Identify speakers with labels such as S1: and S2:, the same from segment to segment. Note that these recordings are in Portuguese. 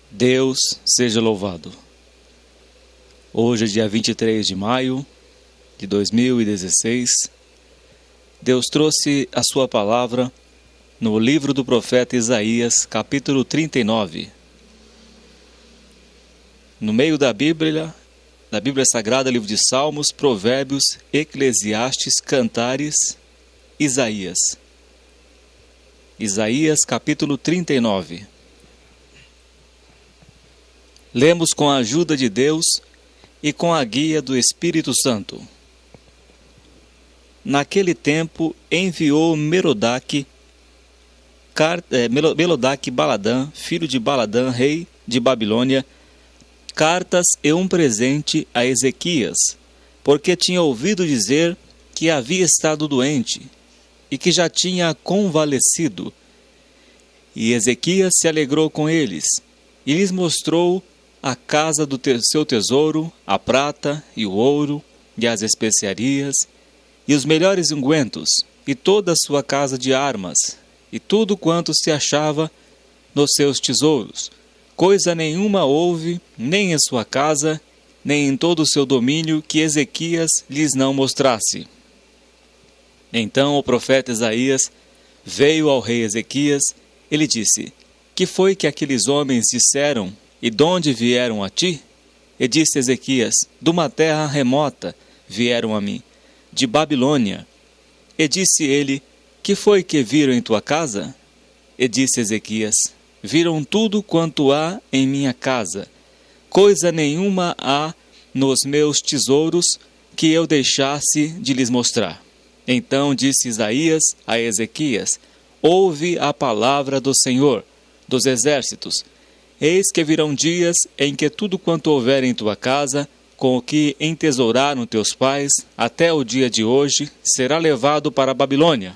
S1: Deus seja louvado. Hoje é dia 23 de maio de 2016. Deus trouxe a sua palavra no livro do profeta Isaías, capítulo 39. No meio da Bíblia Sagrada, livro de Salmos, Provérbios, Eclesiastes, Cantares, Isaías. Isaías, capítulo 39. Lemos com a ajuda de Deus e com a guia do Espírito Santo. Naquele tempo enviou Merodach Baladã, filho de Baladã, rei de Babilônia, cartas e um presente a Ezequias, porque tinha ouvido dizer que havia estado doente e que já tinha convalescido. E Ezequias se alegrou com eles e lhes mostrou a casa do seu tesouro, a prata e o ouro, e as especiarias, e os melhores ungüentos, e toda a sua casa de armas, e tudo quanto se achava nos seus tesouros. Coisa nenhuma houve, nem em sua casa, nem em todo o seu domínio, que Ezequias lhes não mostrasse. Então o profeta Isaías veio ao rei Ezequias, e lhe disse: Que foi que aqueles homens disseram? E de onde vieram a ti? E disse Ezequias: De uma terra remota vieram a mim, de Babilônia. E disse ele: Que foi que viram em tua casa? E disse Ezequias: Viram tudo quanto há em minha casa. Coisa nenhuma há nos meus tesouros que eu deixasse de lhes mostrar. Então disse Isaías a Ezequias: Ouve a palavra do Senhor dos exércitos. Eis que virão dias em que tudo quanto houver em tua casa, com o que entesouraram teus pais, até o dia de hoje, será levado para a Babilônia.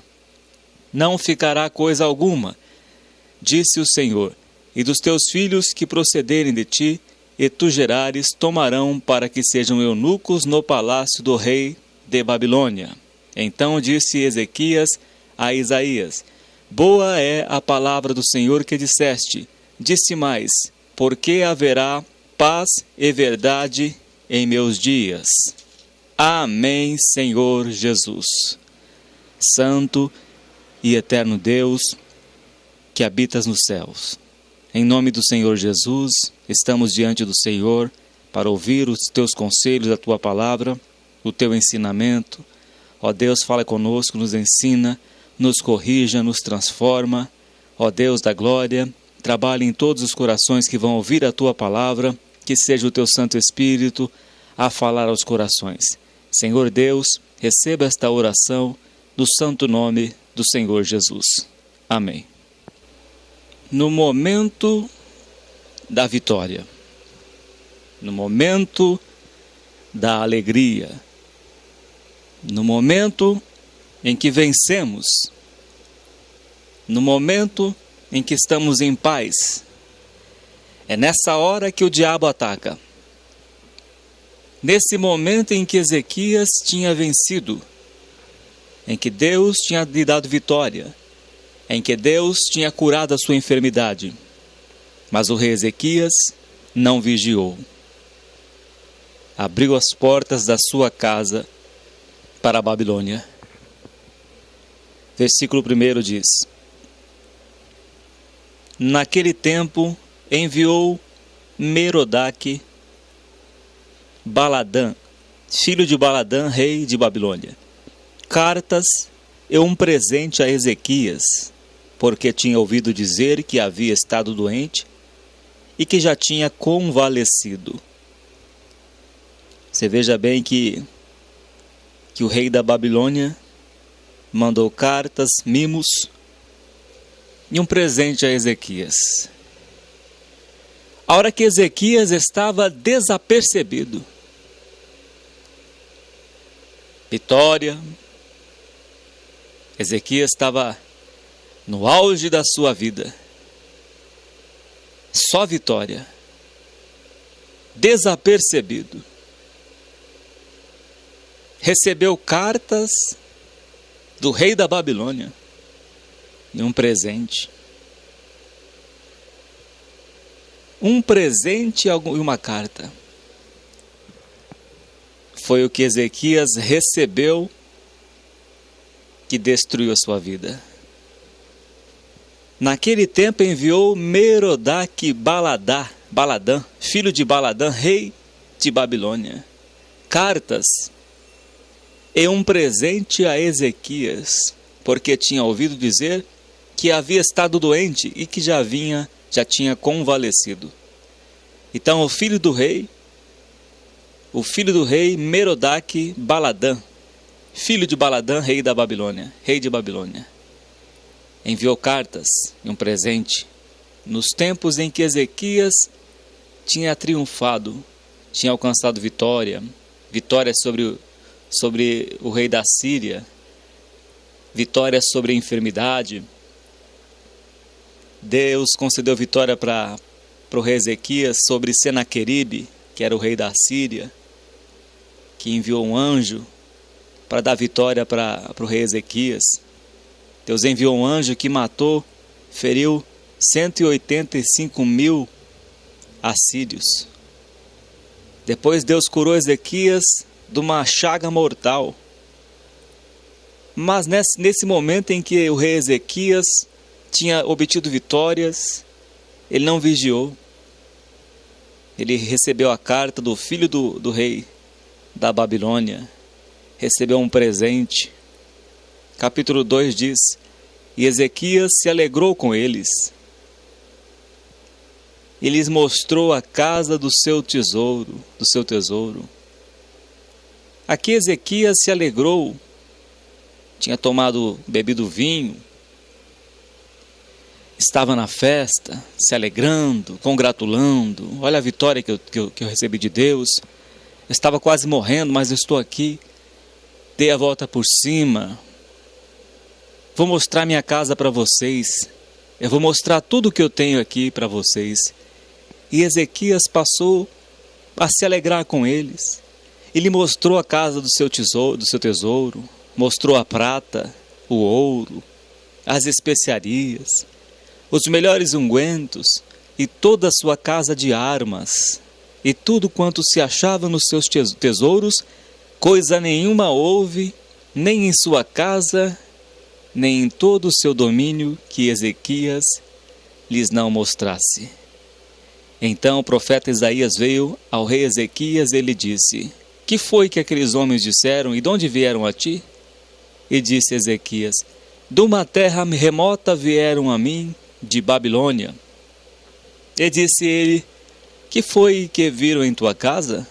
S1: Não ficará coisa alguma, disse o Senhor, e dos teus filhos que procederem de ti, e tu gerares, tomarão para que sejam eunucos no palácio do rei de Babilônia. Então disse Ezequias a Isaías: Boa é a palavra do Senhor que disseste. Disse mais: Porque haverá paz e verdade em meus dias. Amém, Senhor Jesus. Santo e eterno Deus, que habitas nos céus. Em nome do Senhor Jesus, estamos diante do Senhor para ouvir os teus conselhos, a tua palavra, o teu ensinamento. Ó Deus, fala conosco, nos ensina, nos corrija, nos transforma. Ó Deus da glória, trabalhe em todos os corações que vão ouvir a tua palavra, que seja o teu Santo Espírito a falar aos corações. Senhor Deus, receba esta oração no santo nome do Senhor Jesus. Amém. No momento da vitória, no momento da alegria, no momento em que vencemos, no momento em que estamos em paz, é nessa hora que o diabo ataca. Nesse momento em que Ezequias tinha vencido, em que Deus tinha lhe dado vitória, em que Deus tinha curado a sua enfermidade, mas o rei Ezequias não vigiou. Abriu as portas da sua casa para a Babilônia. Versículo 1 diz: Naquele tempo enviou Merodach Baladã, filho de Baladã, rei de Babilônia, cartas e um presente a Ezequias, porque tinha ouvido dizer que havia estado doente e que já tinha convalescido. Você veja bem que o rei da Babilônia mandou cartas, mimos e um presente a Ezequias. A hora que Ezequias estava desapercebido, vitória, Ezequias estava no auge da sua vida, só vitória, desapercebido, recebeu cartas do rei da Babilônia e um presente. um presente e uma carta. Foi o que Ezequias recebeu que destruiu a sua vida. Naquele tempo enviou Merodach-Baladã, filho de Baladã, rei de Babilônia, cartas e um presente a Ezequias, porque tinha ouvido dizer que havia estado doente e que já tinha convalescido. Então o filho do rei Merodach-Baladã, filho de Baladã, rei de Babilônia, enviou cartas e um presente nos tempos em que Ezequias tinha triunfado, tinha alcançado vitória sobre o rei da Síria, vitória sobre a enfermidade. Deus concedeu vitória para o rei Ezequias sobre Senaqueribe, que era o rei da Síria, que enviou um anjo para dar vitória para o rei Ezequias. Deus enviou um anjo que feriu 185 mil assírios. Depois Deus curou Ezequias de uma chaga mortal. Mas nesse momento em que o rei Ezequias tinha obtido vitórias, ele não vigiou. Ele recebeu a carta do filho do rei da Babilônia, recebeu um presente. Capítulo 2 diz: e Ezequias se alegrou com eles, e lhes mostrou a casa do seu tesouro. Aqui Ezequias se alegrou, tinha bebido vinho, estava na festa, se alegrando, congratulando. Olha a vitória que eu recebi de Deus. Eu estava quase morrendo, mas eu estou aqui. Dei a volta por cima. Vou mostrar minha casa para vocês. Eu vou mostrar tudo o que eu tenho aqui para vocês. E Ezequias passou a se alegrar com eles. Ele mostrou a casa do seu tesouro, mostrou a prata, o ouro, as especiarias, os melhores ungüentos e toda a sua casa de armas, e tudo quanto se achava nos seus tesouros. Coisa nenhuma houve, nem em sua casa, nem em todo o seu domínio, que Ezequias lhes não mostrasse. Então o profeta Isaías veio ao rei Ezequias e lhe disse: que foi que aqueles homens disseram, e de onde vieram a ti? E disse Ezequias: de uma terra remota vieram a mim, de Babilônia. E disse ele: que foi que viram em tua casa?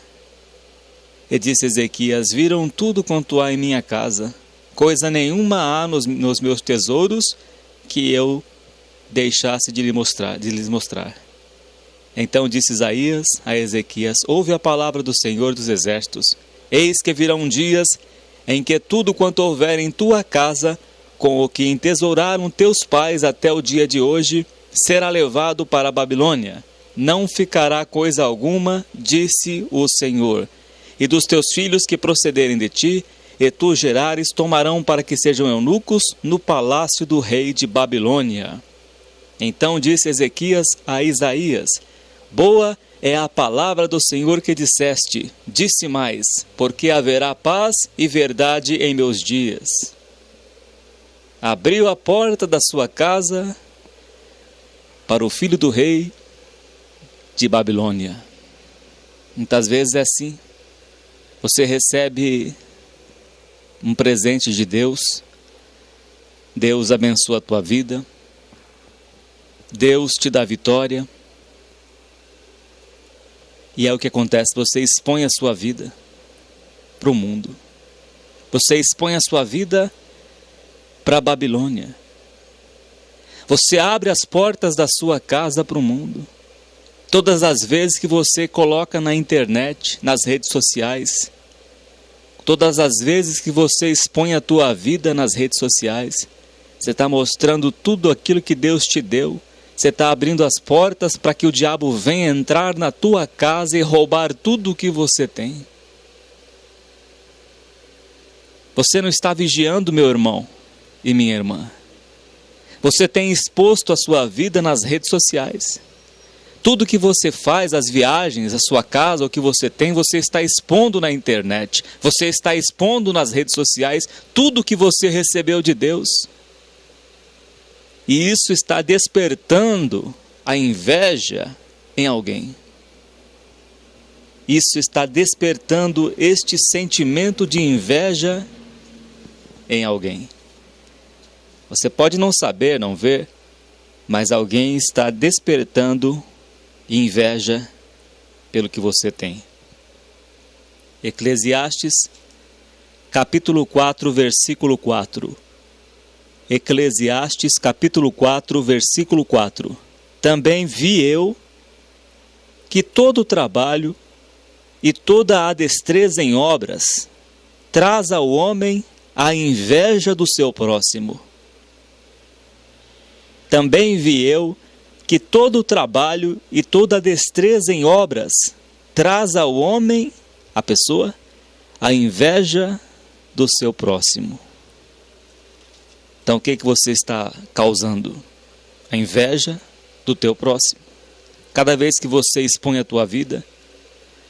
S1: E disse Ezequias: viram tudo quanto há em minha casa. Coisa nenhuma há nos meus tesouros que eu deixasse de lhes mostrar. Então disse Isaías a Ezequias: ouve a palavra do Senhor dos Exércitos. Eis que virão dias em que tudo quanto houver em tua casa, com o que entesouraram teus pais até o dia de hoje, será levado para a Babilônia. Não ficará coisa alguma, disse o Senhor. E dos teus filhos que procederem de ti, e tu gerares, tomarão para que sejam eunucos no palácio do rei de Babilônia. Então disse Ezequias a Isaías: boa é a palavra do Senhor que disseste. Disse mais: porque haverá paz e verdade em meus dias. Abriu a porta da sua casa para o filho do rei de Babilônia. Muitas vezes é assim. Você recebe um presente de Deus, Deus abençoa a tua vida, Deus te dá vitória, e é o que acontece: você expõe a sua vida para o mundo, você expõe a sua vida para a Babilônia, você abre as portas da sua casa para o mundo. Todas as vezes que você coloca na internet, nas redes sociais, todas as vezes que você expõe a tua vida nas redes sociais, você está mostrando tudo aquilo que Deus te deu. Você está abrindo as portas para que o diabo venha entrar na tua casa e roubar tudo o que você tem. Você não está vigiando, meu irmão e minha irmã. Você tem exposto a sua vida nas redes sociais. Tudo que você faz, as viagens, a sua casa, o que você tem, você está expondo na internet. Você está expondo nas redes sociais tudo que você recebeu de Deus. E isso está despertando a inveja em alguém. Isso está despertando este sentimento de inveja em alguém. Você pode não saber, não ver, mas alguém está despertando inveja pelo que você tem. Eclesiastes, capítulo 4, versículo 4. Eclesiastes, capítulo 4, versículo 4. Também vi eu que todo o trabalho e toda a destreza em obras traz ao homem a inveja do seu próximo. Também vi eu que todo o trabalho e toda a destreza em obras traz ao homem, a pessoa, a inveja do seu próximo. Então, o que você está causando? A inveja do teu próximo. Cada vez que você expõe a tua vida,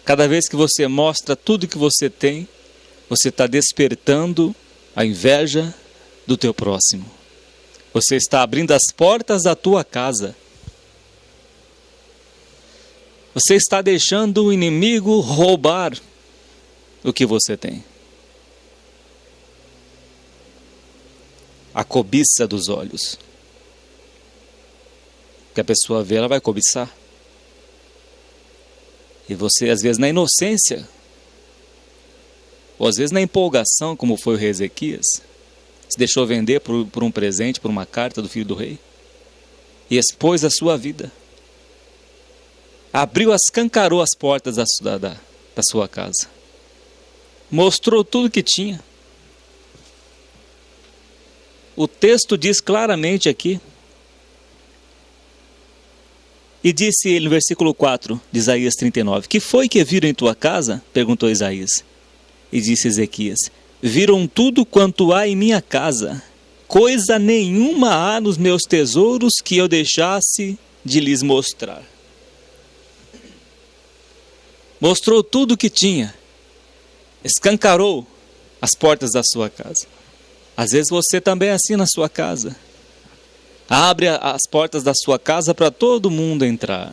S1: cada vez que você mostra tudo que você tem, você está despertando a inveja do teu próximo. Você está abrindo as portas da tua casa. Você está deixando o inimigo roubar o que você tem. A cobiça dos olhos. O que a pessoa vê, ela vai cobiçar. E você, às vezes, na inocência, ou às vezes na empolgação, como foi o rei Ezequias, se deixou vender por um presente, por uma carta do filho do rei, e expôs a sua vida. Abriu, escancarou as portas da sua casa. Mostrou tudo que tinha. O texto diz claramente aqui. E disse ele no versículo 4 de Isaías 39. Que foi que viram em tua casa? Perguntou Isaías. E disse Ezequias. Viram tudo quanto há em minha casa. Coisa nenhuma há nos meus tesouros que eu deixasse de lhes mostrar. Mostrou tudo o que tinha. Escancarou as portas da sua casa. Às vezes você também é assim na sua casa. Abre as portas da sua casa para todo mundo entrar.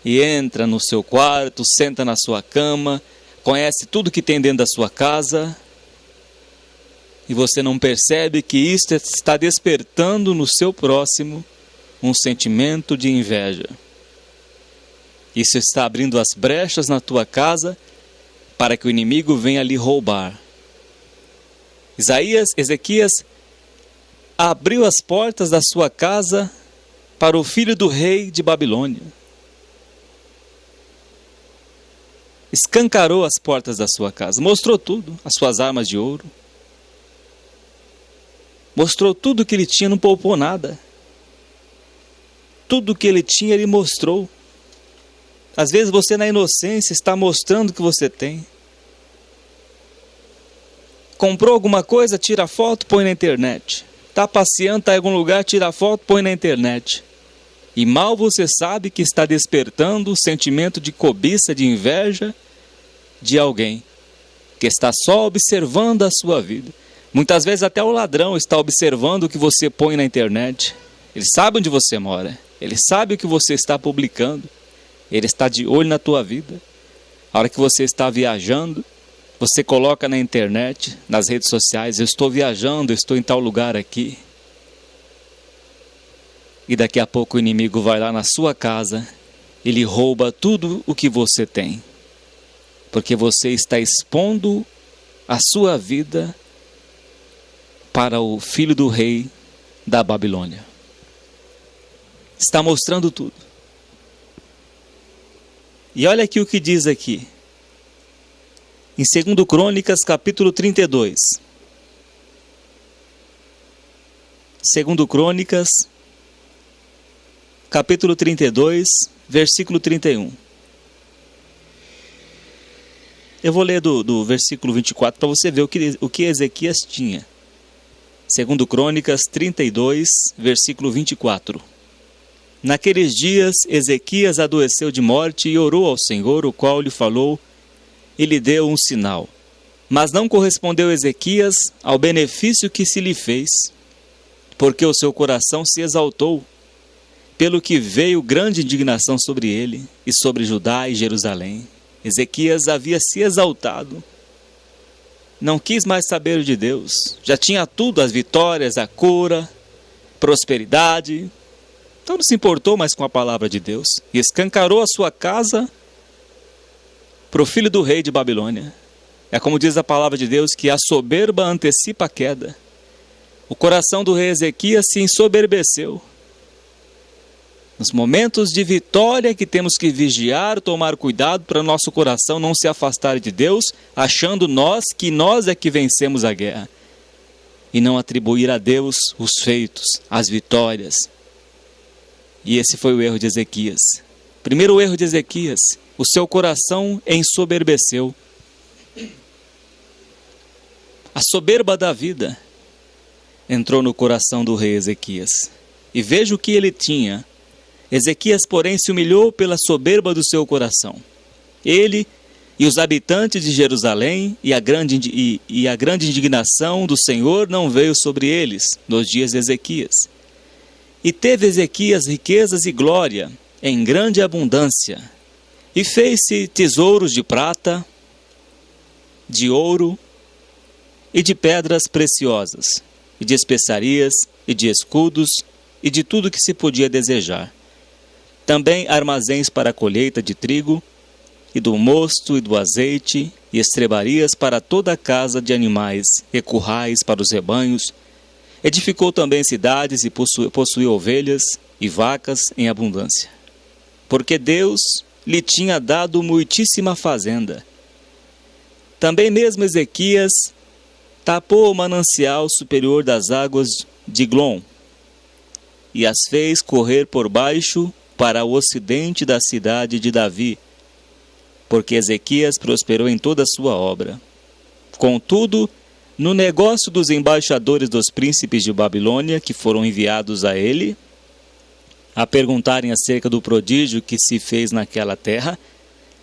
S1: E entra no seu quarto, senta na sua cama, conhece tudo que tem dentro da sua casa. E você não percebe que isto está despertando no seu próximo um sentimento de inveja. Isso está abrindo as brechas na tua casa para que o inimigo venha lhe roubar. Ezequias abriu as portas da sua casa para o filho do rei de Babilônia. Escancarou as portas da sua casa, mostrou tudo, as suas armas de ouro. Mostrou tudo que ele tinha, não poupou nada. Tudo que ele tinha, ele mostrou. Às vezes você na inocência está mostrando o que você tem. Comprou alguma coisa, tira foto, põe na internet. Está passeando, está em algum lugar, tira foto, põe na internet. E mal você sabe que está despertando o sentimento de cobiça, de inveja de alguém que está só observando a sua vida. Muitas vezes até o ladrão está observando o que você põe na internet. Ele sabe onde você mora. Ele sabe o que você está publicando. Ele está de olho na tua vida. A hora que você está viajando, você coloca na internet, nas redes sociais, eu estou viajando, eu estou em tal lugar aqui. E daqui a pouco o inimigo vai lá na sua casa, ele rouba tudo o que você tem. Porque você está expondo a sua vida para o filho do rei da Babilônia. Está mostrando tudo. E olha aqui o que diz aqui. Em 2 Crônicas, capítulo 32. 2 Crônicas, capítulo 32, versículo 31. Eu vou ler do versículo 24 para você ver o que Ezequias tinha. 2 Crônicas 32, versículo 24. Naqueles dias, Ezequias adoeceu de morte e orou ao Senhor, o qual lhe falou e lhe deu um sinal. Mas não correspondeu Ezequias ao benefício que se lhe fez, porque o seu coração se exaltou, pelo que veio grande indignação sobre ele e sobre Judá e Jerusalém. Ezequias havia se exaltado, não quis mais saber de Deus, já tinha tudo, as vitórias, a cura, prosperidade, então não se importou mais com a palavra de Deus, e escancarou a sua casa para o filho do rei de Babilônia. É como diz a palavra de Deus, que a soberba antecipa a queda. O coração do rei Ezequias se ensoberbeceu. Nos momentos de vitória que temos que vigiar, tomar cuidado para nosso coração não se afastar de Deus, achando que nós é que vencemos a guerra. E não atribuir a Deus os feitos, as vitórias. E esse foi o erro de Ezequias. Primeiro erro de Ezequias, o seu coração ensoberbeceu. A soberba da vida entrou no coração do rei Ezequias. E veja o que ele tinha. Ezequias, porém, se humilhou pela soberba do seu coração. Ele e os habitantes de Jerusalém e a grande indignação do Senhor não veio sobre eles nos dias de Ezequias. E teve Ezequias riquezas e glória em grande abundância, e fez-se tesouros de prata, de ouro e de pedras preciosas, e de especiarias e de escudos e de tudo que se podia desejar. Também armazéns para a colheita de trigo, e do mosto e do azeite, e estrebarias para toda a casa de animais, e currais para os rebanhos. Edificou também cidades e possuiu ovelhas e vacas em abundância. Porque Deus lhe tinha dado muitíssima fazenda. Também mesmo Ezequias tapou o manancial superior das águas de Glom, e as fez correr por baixo para o ocidente da cidade de Davi, porque Ezequias prosperou em toda a sua obra. Contudo, no negócio dos embaixadores dos príncipes de Babilônia, que foram enviados a ele, a perguntarem acerca do prodígio que se fez naquela terra,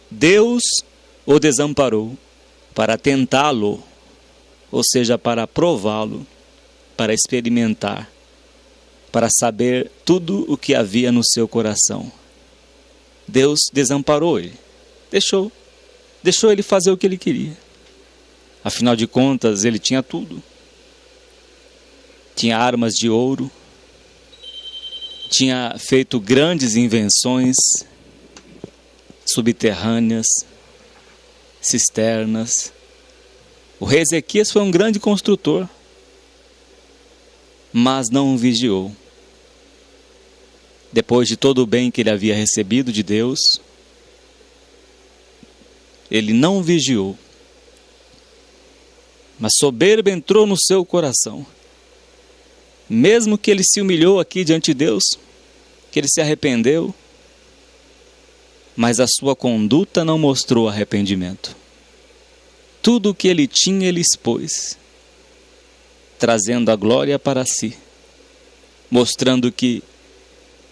S1: Deus o desamparou para tentá-lo, ou seja, para prová-lo, para experimentar, para saber tudo o que havia no seu coração. Deus desamparou ele, deixou ele fazer o que ele queria. Afinal de contas, ele tinha tudo. Tinha armas de ouro, tinha feito grandes invenções subterrâneas, cisternas. O rei Ezequias foi um grande construtor, mas não o vigiou. Depois de todo o bem que ele havia recebido de Deus, ele não vigiou. Mas soberba entrou no seu coração. Mesmo que ele se humilhou aqui diante de Deus, que ele se arrependeu, mas a sua conduta não mostrou arrependimento. Tudo o que ele tinha, ele expôs, trazendo a glória para si, mostrando que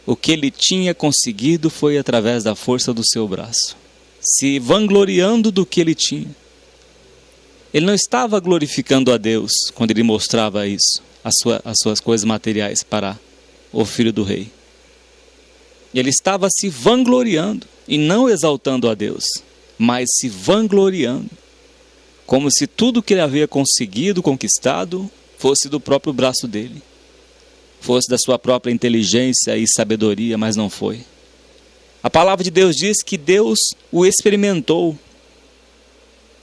S1: o que ele tinha conseguido foi através da força do seu braço, se vangloriando do que ele tinha. Ele não estava glorificando a Deus quando ele mostrava isso, as suas coisas materiais para o filho do rei. Ele estava se vangloriando e não exaltando a Deus, mas se vangloriando, como se tudo que ele havia conseguido, conquistado, fosse do próprio braço dele, fosse da sua própria inteligência e sabedoria, mas não foi. A palavra de Deus diz que Deus o experimentou,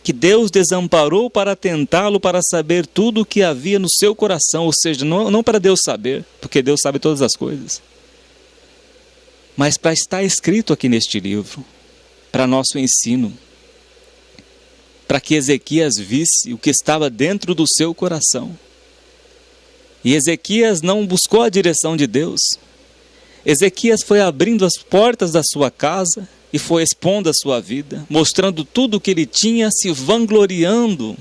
S1: que Deus desamparou para tentá-lo, para saber tudo o que havia no seu coração, ou seja, não para Deus saber, porque Deus sabe todas as coisas, mas para estar escrito aqui neste livro, para nosso ensino, para que Ezequias visse o que estava dentro do seu coração. E Ezequias não buscou a direção de Deus. Ezequias foi abrindo as portas da sua casa e foi expondo a sua vida, mostrando tudo o que ele tinha, se vangloriando,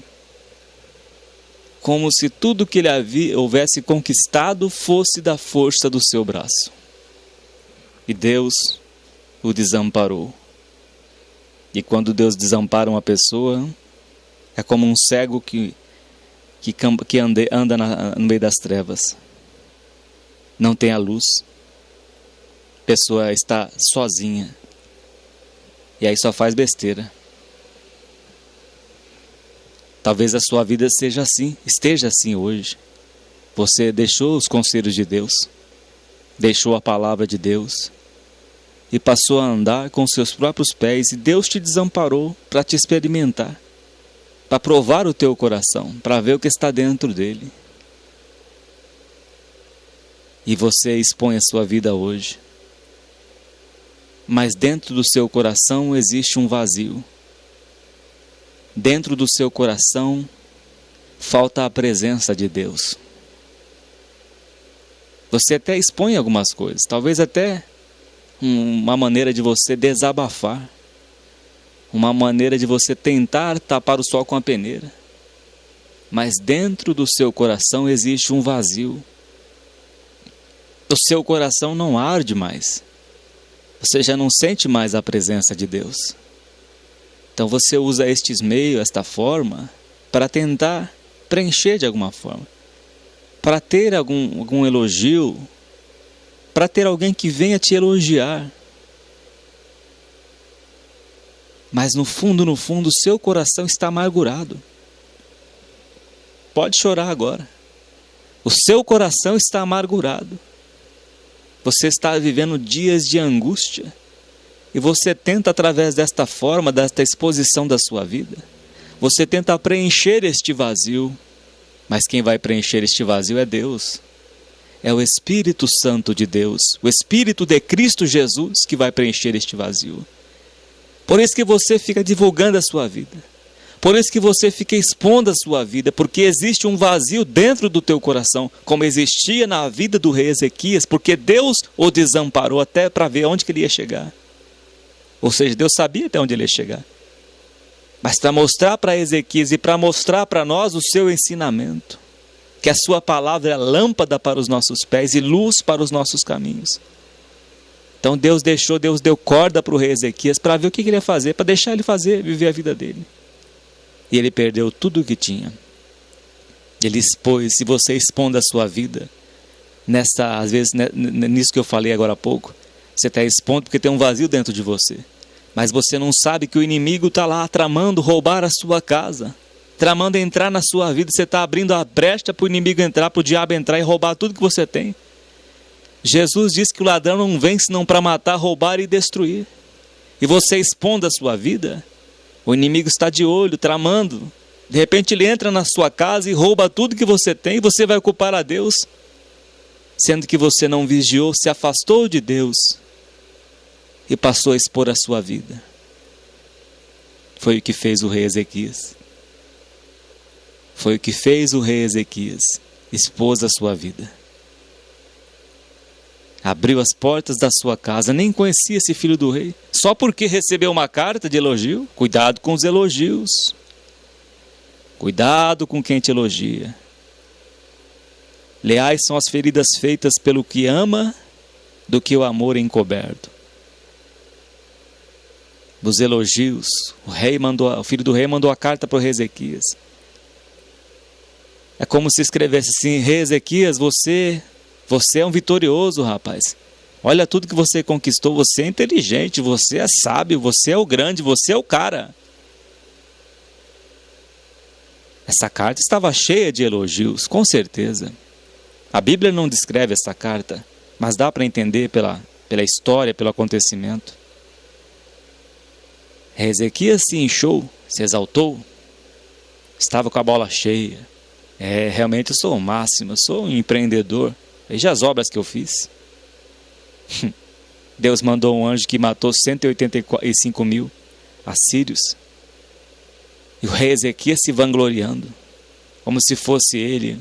S1: como se tudo que ele houvesse conquistado fosse da força do seu braço. e Deus o desamparou. E quando Deus desampara uma pessoa, é como um cego que anda no meio das trevas. Não tem a luz. A pessoa está sozinha. E aí só faz besteira. Talvez a sua vida esteja assim hoje. Você deixou os conselhos de Deus, deixou a palavra de Deus e passou a andar com seus próprios pés, e Deus te desamparou para te experimentar, para provar o teu coração, para ver o que está dentro dele. E você expõe a sua vida hoje, mas dentro do seu coração existe um vazio. Dentro do seu coração falta a presença de Deus. Você até expõe algumas coisas, talvez até uma maneira de você desabafar, uma maneira de você tentar tapar o sol com a peneira. Mas dentro do seu coração existe um vazio. O seu coração não arde mais. Você já não sente mais a presença de Deus. Então você usa estes meios, esta forma, para tentar preencher de alguma forma. Para ter algum elogio, para ter alguém que venha te elogiar. Mas no fundo, o seu coração está amargurado. Pode chorar agora. O seu coração está amargurado. Você está vivendo dias de angústia. E você tenta, através desta forma, desta exposição da sua vida, você tenta preencher este vazio. Mas quem vai preencher este vazio é Deus. É o Espírito Santo de Deus, o Espírito de Cristo Jesus que vai preencher este vazio. Por isso que você fica divulgando a sua vida. Por isso que você fica expondo a sua vida, porque existe um vazio dentro do teu coração, como existia na vida do rei Ezequias, porque Deus o desamparou até para ver onde que ele ia chegar. Ou seja, Deus sabia até onde ele ia chegar. Mas para mostrar para Ezequias e para mostrar para nós o seu ensinamento, que a sua palavra é lâmpada para os nossos pés e luz para os nossos caminhos. Então Deus deu corda para o rei Ezequias para ver o que ele ia fazer, para deixar ele viver a vida dele. E ele perdeu tudo o que tinha. Ele expôs, se você expondo a sua vida, às vezes nisso que eu falei agora há pouco, você está expondo porque tem um vazio dentro de você. Mas você não sabe que o inimigo está lá tramando roubar a sua casa, tramando entrar na sua vida. Você está abrindo a brecha para o inimigo entrar, para o diabo entrar e roubar tudo que você tem. Jesus disse que o ladrão não vem senão para matar, roubar e destruir. E você expondo a sua vida, o inimigo está de olho, tramando. De repente ele entra na sua casa e rouba tudo que você tem, e você vai culpar a Deus, sendo que você não vigiou, se afastou de Deus e passou a expor a sua vida. Foi o que fez o rei Ezequias. Foi o que fez o rei Ezequias, expôs a sua vida. Abriu as portas da sua casa, nem conhecia esse filho do rei, só porque recebeu uma carta de elogio. Cuidado com os elogios. Cuidado com quem te elogia. Leais são as feridas feitas pelo que ama, do que o amor encoberto. Dos elogios, o filho do rei mandou a carta para o rei Ezequias. É como se escrevesse assim: rei Ezequias, você é um vitorioso, rapaz. Olha tudo que você conquistou, você é inteligente, você é sábio, você é o grande, você é o cara. Essa carta estava cheia de elogios, com certeza. A Bíblia não descreve essa carta, mas dá para entender pela história, pelo acontecimento. Ezequias se inchou, se exaltou, estava com a bola cheia. Realmente eu sou o máximo, eu sou um empreendedor. Veja as obras que eu fiz. Deus mandou um anjo que matou 185 mil assírios. E o rei Ezequias se vangloriando, como se fosse ele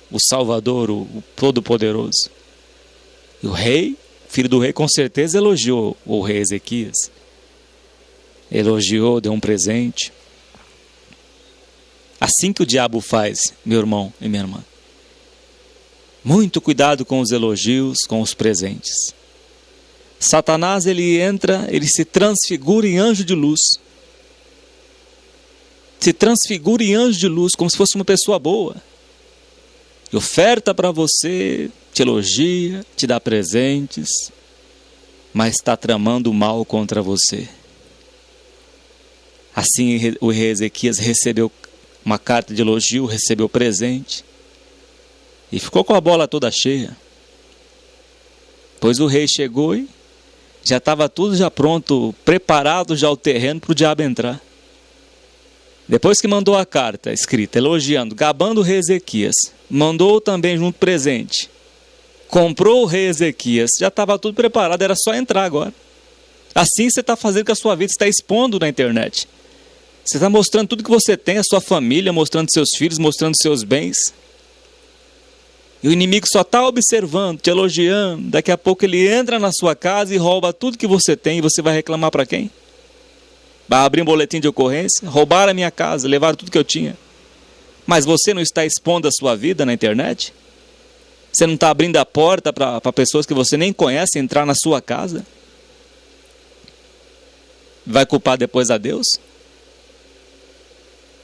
S1: o Salvador, o Todo-Poderoso. E o rei, filho do rei, com certeza elogiou o rei Ezequias. Elogiou, deu um presente. Assim que o diabo faz, meu irmão e minha irmã. Muito cuidado com os elogios, com os presentes. Satanás, ele entra, ele se transfigura em anjo de luz. Se transfigura em anjo de luz, como se fosse uma pessoa boa. E oferta para você, te elogia, te dá presentes, mas está tramando mal contra você. Assim o rei Ezequias recebeu uma carta de elogio, recebeu presente e ficou com a bola toda cheia. Pois o rei chegou e já estava tudo já pronto, preparado já o terreno para o diabo entrar. Depois que mandou a carta escrita, elogiando, gabando o rei Ezequias, mandou também junto presente. Comprou o rei Ezequias, já estava tudo preparado, era só entrar agora. Assim você está fazendo com a sua vida, você está expondo na internet. Você está mostrando tudo que você tem, a sua família, mostrando seus filhos, mostrando seus bens. E o inimigo só está observando, te elogiando. Daqui a pouco ele entra na sua casa e rouba tudo que você tem. E você vai reclamar para quem? Vai abrir um boletim de ocorrência? Roubaram a minha casa, levaram tudo que eu tinha. Mas você não está expondo a sua vida na internet? Você não está abrindo a porta para pessoas que você nem conhece entrar na sua casa? Vai culpar depois a Deus?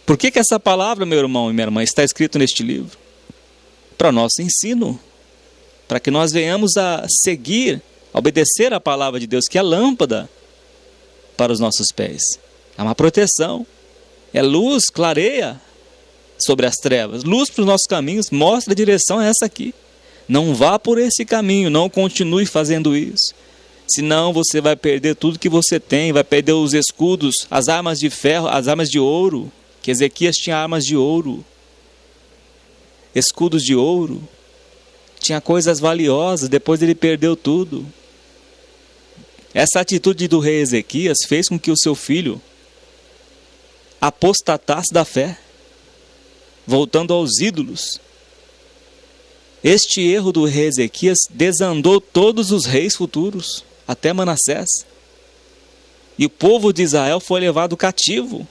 S1: Por que essa palavra, meu irmão e minha irmã, está escrito neste livro? Para nosso ensino, para que nós venhamos a seguir, a obedecer a palavra de Deus, que é a lâmpada para os nossos pés. É uma proteção, é luz, clareia sobre as trevas, luz para os nossos caminhos, mostra a direção, é essa aqui. Não vá por esse caminho, não continue fazendo isso. Senão você vai perder tudo que você tem, vai perder os escudos, as armas de ferro, as armas de ouro, que Ezequias tinha armas de ouro, escudos de ouro, tinha coisas valiosas, depois ele perdeu tudo. Essa atitude do rei Ezequias fez com que o seu filho apostatasse da fé, voltando aos ídolos. Este erro do rei Ezequias desandou todos os reis futuros, até Manassés. E o povo de Israel foi levado cativo.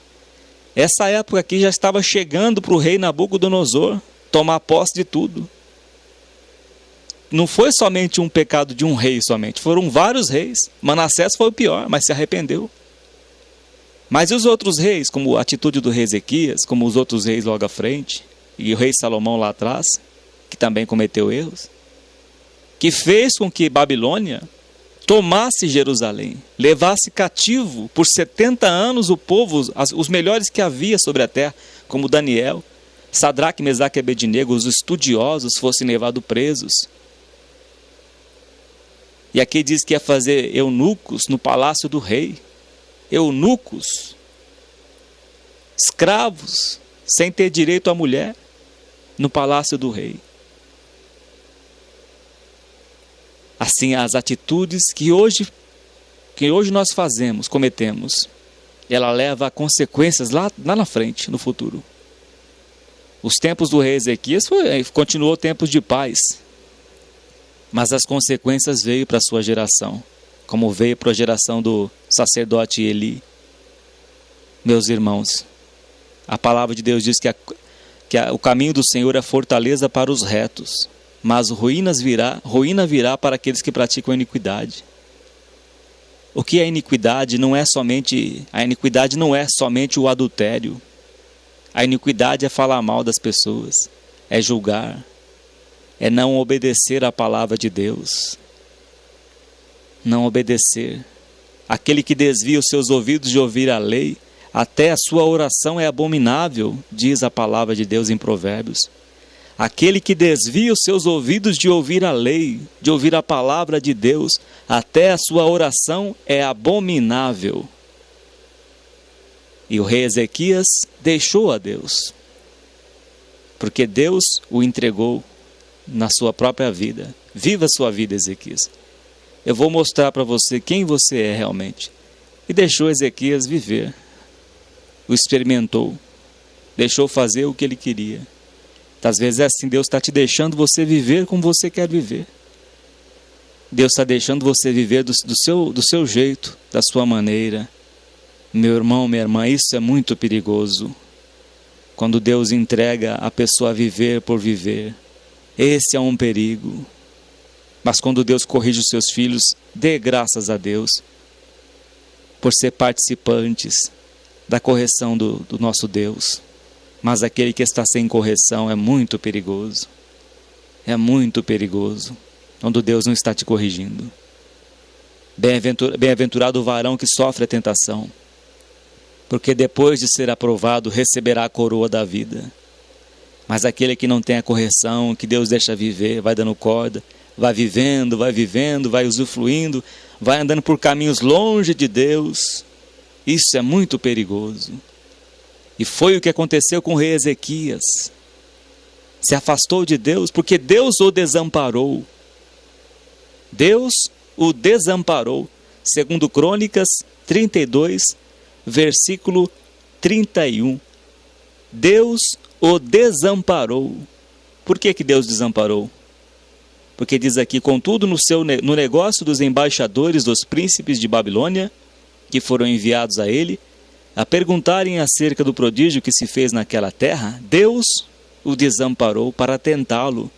S1: Essa época aqui já estava chegando para o rei Nabucodonosor tomar posse de tudo. Não foi somente um pecado de um rei somente, foram vários reis. Manassés foi o pior, mas se arrependeu. Mas e os outros reis, como a atitude do rei Ezequias, como os outros reis logo à frente, e o rei Salomão lá atrás, que também cometeu erros, que fez com que Babilônia tomasse Jerusalém, levasse cativo por 70 anos o povo, os melhores que havia sobre a terra, como Daniel, Sadraque, Mesaque e Abednego, os estudiosos fossem levados presos. E aqui diz que ia fazer eunucos no palácio do rei. Eunucos, escravos, sem ter direito à mulher, no palácio do rei. Assim, as atitudes que hoje nós fazemos, cometemos, ela leva a consequências lá na frente, no futuro. Os tempos do rei Ezequias continuou tempos de paz, mas as consequências veio para a sua geração, como veio para a geração do sacerdote Eli. Meus irmãos, a palavra de Deus diz que o caminho do Senhor é fortaleza para os retos, mas ruína virá para aqueles que praticam a iniquidade. O que é iniquidade? A iniquidade não é somente o adultério. A iniquidade é falar mal das pessoas, é julgar, é não obedecer à palavra de Deus. Não obedecer. Aquele que desvia os seus ouvidos de ouvir a lei, até a sua oração é abominável, diz a palavra de Deus em Provérbios. Aquele que desvia os seus ouvidos de ouvir a lei, de ouvir a palavra de Deus, até a sua oração é abominável. E o rei Ezequias deixou a Deus, porque Deus o entregou na sua própria vida. Viva a sua vida, Ezequias. Eu vou mostrar para você quem você é realmente. E deixou Ezequias viver. O experimentou. Deixou fazer o que ele queria. Às vezes é assim, Deus está te deixando você viver como você quer viver. Deus está deixando você viver do seu jeito, da sua maneira. Meu irmão, minha irmã, isso é muito perigoso. Quando Deus entrega a pessoa a viver por viver. Esse é um perigo. Mas quando Deus corrige os seus filhos, dê graças a Deus por ser participantes da correção do nosso Deus. Mas aquele que está sem correção é muito perigoso. É muito perigoso, quando Deus não está te corrigindo. Bem-aventurado o varão que sofre a tentação, porque depois de ser aprovado, receberá a coroa da vida. Mas aquele que não tem a correção, que Deus deixa viver, vai dando corda, vai vivendo, vai usufruindo, vai andando por caminhos longe de Deus. Isso é muito perigoso. E foi o que aconteceu com o rei Ezequias. Se afastou de Deus porque Deus o desamparou. Deus o desamparou. Segundo Crônicas 32, versículo 31. Deus o desamparou. Por que Deus desamparou? Porque diz aqui: contudo, no negócio dos embaixadores dos príncipes de Babilônia, que foram enviados a ele, a perguntarem acerca do prodígio que se fez naquela terra, Deus o desamparou para tentá-lo,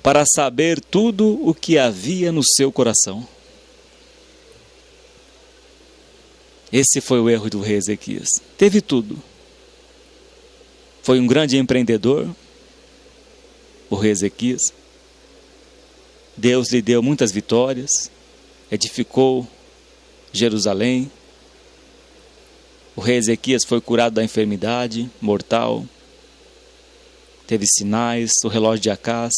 S1: para saber tudo o que havia no seu coração. Esse foi o erro do rei Ezequias. Teve tudo. Foi um grande empreendedor, o rei Ezequias. Deus lhe deu muitas vitórias, edificou Jerusalém. O rei Ezequias foi curado da enfermidade mortal, teve sinais, o relógio de Acás.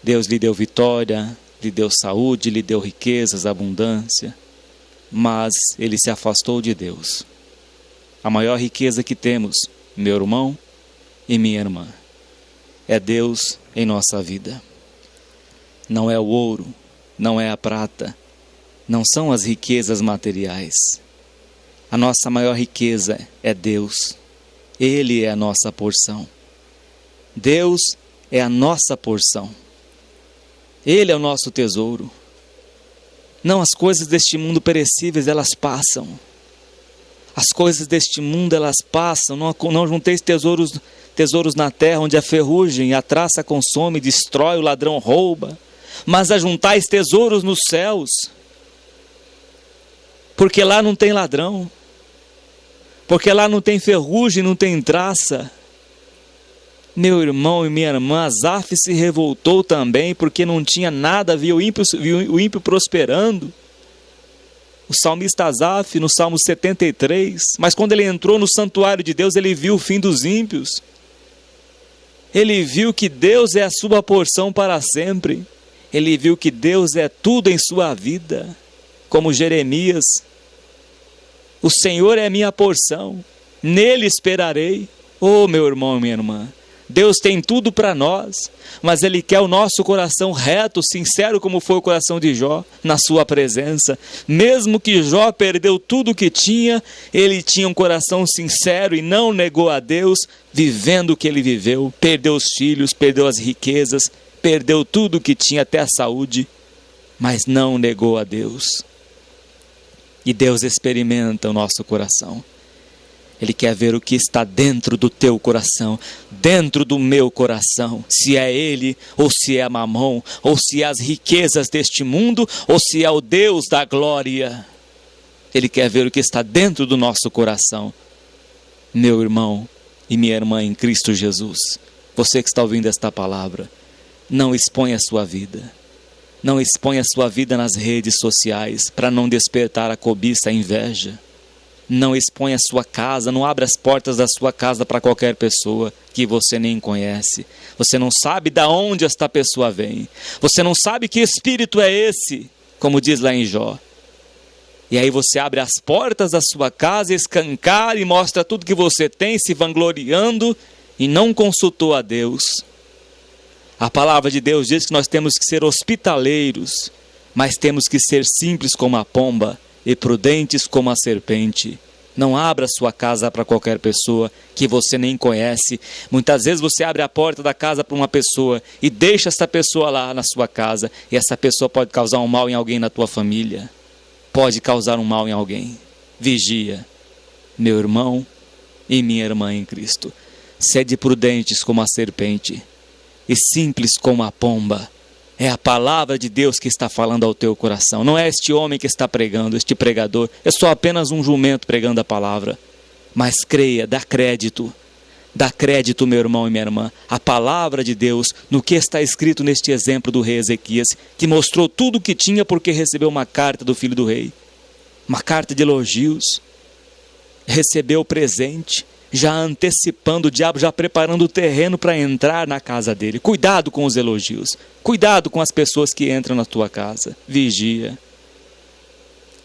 S1: Deus lhe deu vitória, lhe deu saúde, lhe deu riquezas, abundância, mas ele se afastou de Deus. A maior riqueza que temos, meu irmão e minha irmã, é Deus em nossa vida. Não é o ouro, não é a prata, não são as riquezas materiais. A nossa maior riqueza é Deus. Ele é a nossa porção. Deus é a nossa porção. Ele é o nosso tesouro. Não, as coisas deste mundo perecíveis, elas passam. As coisas deste mundo, elas passam. Não junteis tesouros na terra, onde a ferrugem e a traça consome, destrói, o ladrão rouba. Mas ajuntais tesouros nos céus, porque lá não tem ladrão, porque lá não tem ferrugem, não tem traça. Meu irmão e minha irmã, Asaf se revoltou também, porque não tinha nada, viu o ímpio prosperando. O salmista Asaf, no Salmo 73, mas quando ele entrou no santuário de Deus, ele viu o fim dos ímpios. Ele viu que Deus é a sua porção para sempre. Ele viu que Deus é tudo em sua vida, como Jeremias: o Senhor é minha porção, nele esperarei. Oh, meu irmão e minha irmã, Deus tem tudo para nós, mas Ele quer o nosso coração reto, sincero, como foi o coração de Jó, na sua presença. Mesmo que Jó perdeu tudo o que tinha, ele tinha um coração sincero e não negou a Deus, vivendo o que ele viveu. Perdeu os filhos, perdeu as riquezas, perdeu tudo o que tinha, até a saúde, mas não negou a Deus. E Deus experimenta o nosso coração. Ele quer ver o que está dentro do teu coração, dentro do meu coração. Se é Ele, ou se é Mamon, ou se é as riquezas deste mundo, ou se é o Deus da glória. Ele quer ver o que está dentro do nosso coração. Meu irmão e minha irmã em Cristo Jesus, você que está ouvindo esta palavra, não exponha a sua vida. Não exponha a sua vida nas redes sociais, para não despertar a cobiça, a inveja. Não exponha a sua casa, não abra as portas da sua casa para qualquer pessoa que você nem conhece. Você não sabe de onde esta pessoa vem. Você não sabe que espírito é esse, como diz lá em Jó. E aí você abre as portas da sua casa, escancara e mostra tudo que você tem, se vangloriando, e não consultou a Deus. A palavra de Deus diz que nós temos que ser hospitaleiros, mas temos que ser simples como a pomba e prudentes como a serpente. Não abra sua casa para qualquer pessoa que você nem conhece. Muitas vezes você abre a porta da casa para uma pessoa e deixa essa pessoa lá na sua casa, e essa pessoa pode causar um mal em alguém na tua família. Pode causar um mal em alguém. Vigia, meu irmão e minha irmã em Cristo. Sede prudentes como a serpente e simples como a pomba. É a palavra de Deus que está falando ao teu coração. Não é este homem que está pregando, este pregador. É só apenas um jumento pregando a palavra. Mas creia, dá crédito. Dá crédito, meu irmão e minha irmã, à palavra de Deus, no que está escrito neste exemplo do rei Ezequias, que mostrou tudo o que tinha porque recebeu uma carta do filho do rei. Uma carta de elogios. Recebeu o presente, já antecipando o diabo, já preparando o terreno para entrar na casa dele. Cuidado com os elogios. Cuidado com as pessoas que entram na tua casa. Vigia.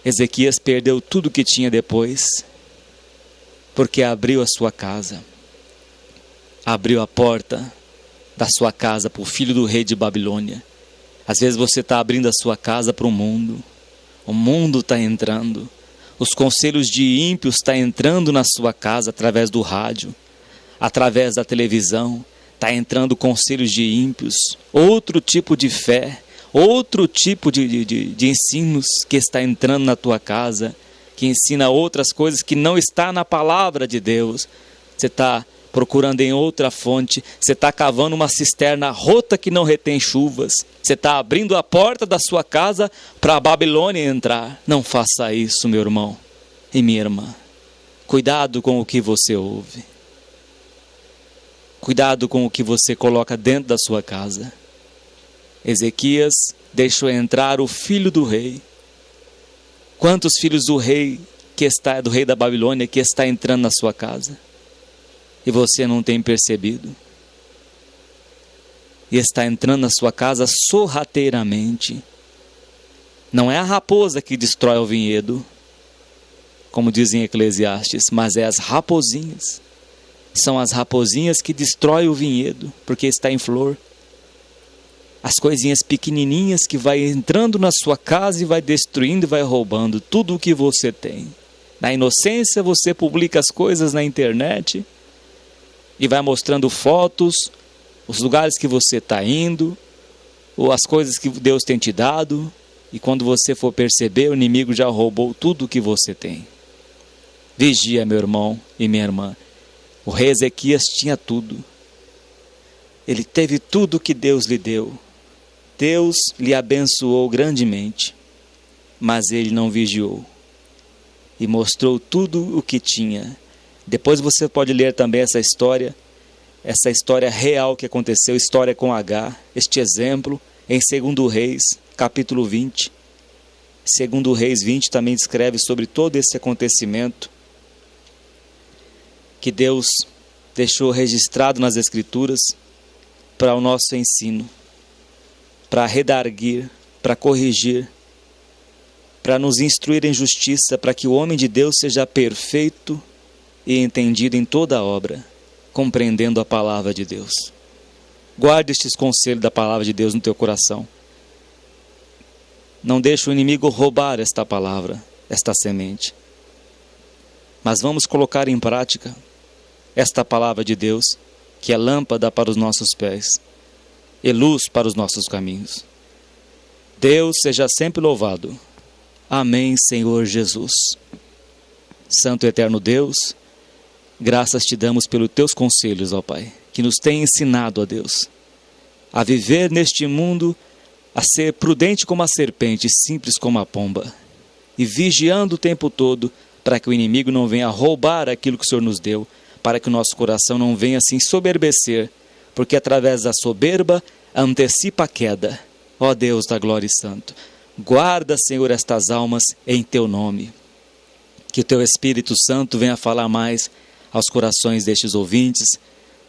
S1: Ezequias perdeu tudo que tinha depois, porque abriu a sua casa. Abriu a porta da sua casa para o filho do rei de Babilônia. Às vezes você está abrindo a sua casa para o mundo. O mundo está entrando. Os conselhos de ímpios estão entrando na sua casa através do rádio, através da televisão. Está entrando conselhos de ímpios, outro tipo de fé, outro tipo de ensinos que está entrando na tua casa, que ensina outras coisas que não está na palavra de Deus. Você está procurando em outra fonte, você está cavando uma cisterna rota que não retém chuvas, você está abrindo a porta da sua casa para a Babilônia entrar. Não faça isso, meu irmão e minha irmã. Cuidado com o que você ouve. Cuidado com o que você coloca dentro da sua casa. Ezequias deixou entrar o filho do rei. Quantos filhos do rei do rei da Babilônia que está entrando na sua casa? E você não tem percebido? E está entrando na sua casa sorrateiramente. Não é a raposa que destrói o vinhedo, como dizem Eclesiastes, mas é as raposinhas. São as raposinhas que destroem o vinhedo, porque está em flor. As coisinhas pequenininhas que vai entrando na sua casa e vai destruindo e vai roubando tudo o que você tem. Na inocência você publica as coisas na internet e vai mostrando fotos, os lugares que você está indo, ou as coisas que Deus tem te dado, e quando você for perceber, o inimigo já roubou tudo o que você tem. Vigia, meu irmão e minha irmã. O rei Ezequias tinha tudo. Ele teve tudo que Deus lhe deu. Deus lhe abençoou grandemente, mas ele não vigiou. E mostrou tudo o que tinha. Depois você pode ler também essa história real que aconteceu, história com H, este exemplo, em 2 Reis, capítulo 20. 2 Reis 20 também descreve sobre todo esse acontecimento que Deus deixou registrado nas Escrituras para o nosso ensino, para redarguir, para corrigir, para nos instruir em justiça, para que o homem de Deus seja perfeito e entendido em toda a obra, compreendendo a palavra de Deus. Guarde estes conselhos da palavra de Deus no teu coração. Não deixe o inimigo roubar esta palavra, esta semente. Mas vamos colocar em prática esta palavra de Deus, que é lâmpada para os nossos pés e luz para os nossos caminhos. Deus seja sempre louvado. Amém, Senhor Jesus. Santo e eterno Deus, graças te damos pelos teus conselhos, ó Pai, que nos tem ensinado, ó Deus, a viver neste mundo, a ser prudente como a serpente, simples como a pomba, e vigiando o tempo todo, para que o inimigo não venha roubar aquilo que o Senhor nos deu, para que o nosso coração não venha se ensoberbecer, porque através da soberba antecipa a queda. Ó Deus da glória e santo, guarda, Senhor, estas almas em teu nome. Que o teu Espírito Santo venha falar mais aos corações destes ouvintes,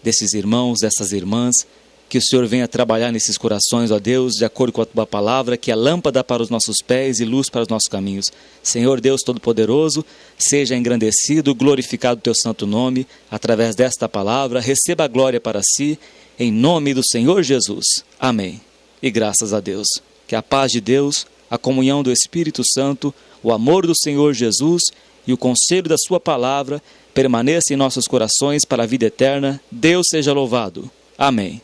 S1: desses irmãos, dessas irmãs, que o Senhor venha trabalhar nesses corações, ó Deus, de acordo com a tua palavra, que é lâmpada para os nossos pés e luz para os nossos caminhos. Senhor Deus Todo-Poderoso, seja engrandecido, glorificado o teu santo nome, através desta palavra, receba a glória para si, em nome do Senhor Jesus. Amém. E graças a Deus. Que a paz de Deus, a comunhão do Espírito Santo, o amor do Senhor Jesus e o conselho da sua palavra permaneça em nossos corações para a vida eterna. Deus seja louvado. Amém.